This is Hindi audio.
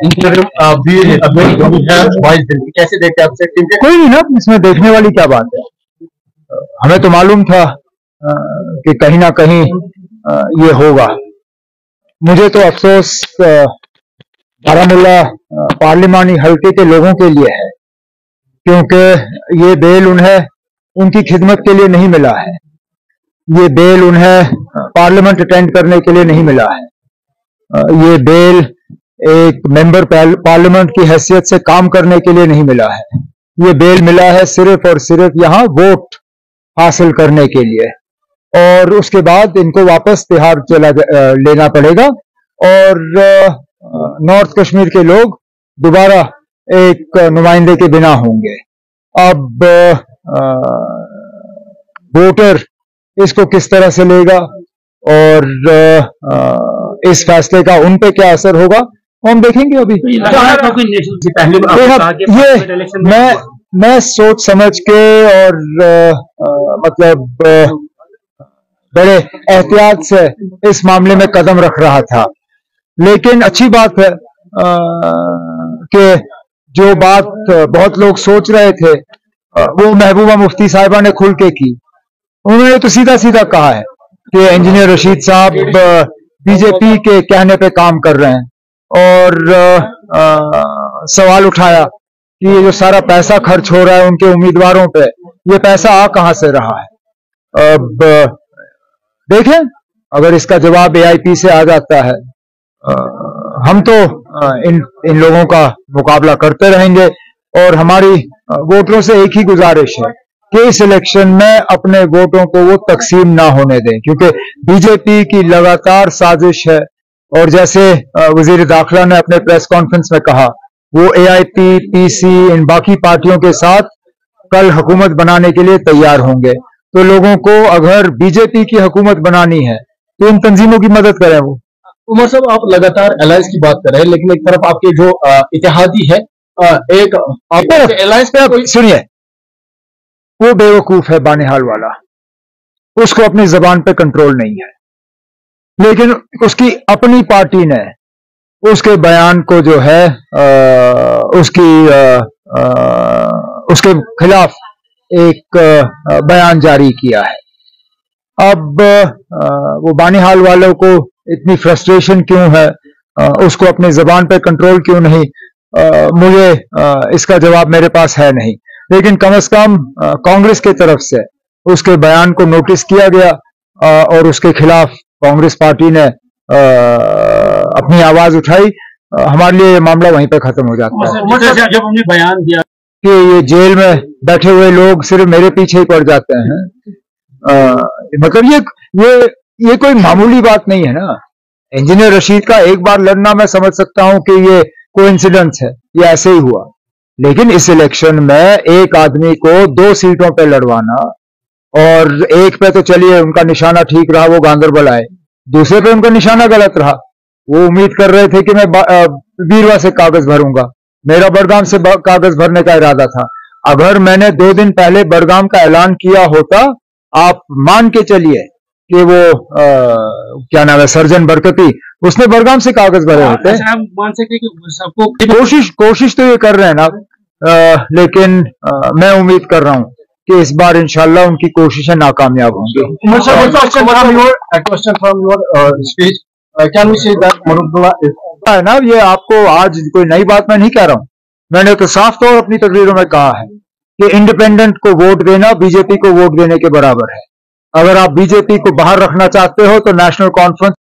कैसे देखते हैं आपसे टीम के? कोई नहीं ना, इसमें देखने वाली क्या बात है। हमें तो मालूम था कि कहीं ना कहीं ये होगा। मुझे तो अफसोस बारामूला पार्लिमानी हल्के के लोगों के लिए है, क्योंकि ये बेल उन्हें उनकी खिदमत के लिए नहीं मिला है। ये बेल उन्हें पार्लियामेंट अटेंड करने के लिए नहीं मिला है। ये बेल एक मेंबर पार्लियामेंट की हैसियत से काम करने के लिए नहीं मिला है। ये बेल मिला है सिर्फ और सिर्फ यहां वोट हासिल करने के लिए, और उसके बाद इनको वापस तिहाड़ लेना पड़ेगा और नॉर्थ कश्मीर के लोग दोबारा एक नुमाइंदे के बिना होंगे। अब वोटर इसको किस तरह से लेगा और इस फैसले का उन पे क्या असर होगा हम देखेंगे। अभी ये मैं सोच समझ के और मतलब बड़े एहतियात से इस मामले में कदम रख रहा था, लेकिन अच्छी बात है कि जो बात बहुत लोग सोच रहे थे वो महबूबा मुफ्ती साहिबा ने खुल के की। उन्होंने तो सीधा सीधा कहा है कि इंजीनियर रशीद साहब बीजेपी के कहने पे काम कर रहे हैं, और सवाल उठाया कि ये जो सारा पैसा खर्च हो रहा है उनके उम्मीदवारों पे, ये पैसा आ कहां से रहा है। अब देखें, अगर इसका जवाब एआईपी से आ जाता है, हम तो इन लोगों का मुकाबला करते रहेंगे, और हमारी वोटरों से एक ही गुजारिश है कि इस इलेक्शन में अपने वोटों को वो तकसीम ना होने दें, क्योंकि बीजेपी की लगातार साजिश है। और जैसे वजीर दाखिला ने अपने प्रेस कॉन्फ्रेंस में कहा, वो एआईपी, पीसी, इन बाकी पार्टियों के साथ कल हुकूमत बनाने के लिए तैयार होंगे। तो लोगों को अगर बीजेपी की हुकूमत बनानी है तो इन तंजीमों की मदद करें। वो उमर साहब, आप लगातार अलायंस की बात कर रहे हैं, लेकिन एक तरफ आपके जो इत्तेहादी है, एक अलायंस पे सुनिए, वो बेवकूफ है बानिहाल वाला, उसको अपनी जबान पे कंट्रोल नहीं है, लेकिन उसकी अपनी पार्टी ने उसके बयान को जो है उसके खिलाफ एक बयान जारी किया है। अब वो बानिहाल वालों को इतनी फ्रस्ट्रेशन क्यों है, उसको अपनी जबान पे कंट्रोल क्यों नहीं, मुझे इसका जवाब मेरे पास है नहीं। लेकिन कम से कम कांग्रेस की तरफ से उसके बयान को नोटिस किया गया और उसके खिलाफ कांग्रेस पार्टी ने अपनी आवाज उठाई। हमारे लिए ये मामला वहीं पे खत्म हो जाता है। जब हमने बयान दिया कि ये जेल में बैठे हुए लोग सिर्फ मेरे पीछे ही पड़ जाते हैं, मतलब ये कोई मामूली बात नहीं है ना। इंजीनियर रशीद का एक बार लड़ना मैं समझ सकता हूं कि ये कोइंसिडेंस है, ये ऐसे ही हुआ, लेकिन इस इलेक्शन में एक आदमी को 2 सीटों पे लड़वाना, और एक पे तो चलिए उनका निशाना ठीक रहा, वो गांदरबल आए, दूसरे पे उनका निशाना गलत रहा। वो उम्मीद कर रहे थे कि मैं वीरवा से कागज भरूंगा, मेरा बड़गाम से कागज भरने का इरादा था। अगर मैंने 2 दिन पहले बड़गाम का ऐलान किया होता, आप मान के चलिए कि वो क्या नाम है, सर्जन बरकती, उसने बड़गाम से कागज भरे होते। मान सकते कि सबको कोशिश तो ये कर रहे हैं ना, लेकिन मैं उम्मीद कर रहा हूं कि इस बार इंशाल्लाह उनकी कोशिशें नाकामयाब होंगी। है ना, ये आपको आज कोई नई बात मैं नहीं कह रहा हूं, मैंने तो साफ तौर अपनी तकरीरों में कहा है कि इंडिपेंडेंट को वोट देना बीजेपी को वोट देने के बराबर है। अगर आप बीजेपी को बाहर रखना चाहते हो तो नेशनल कॉन्फ्रेंस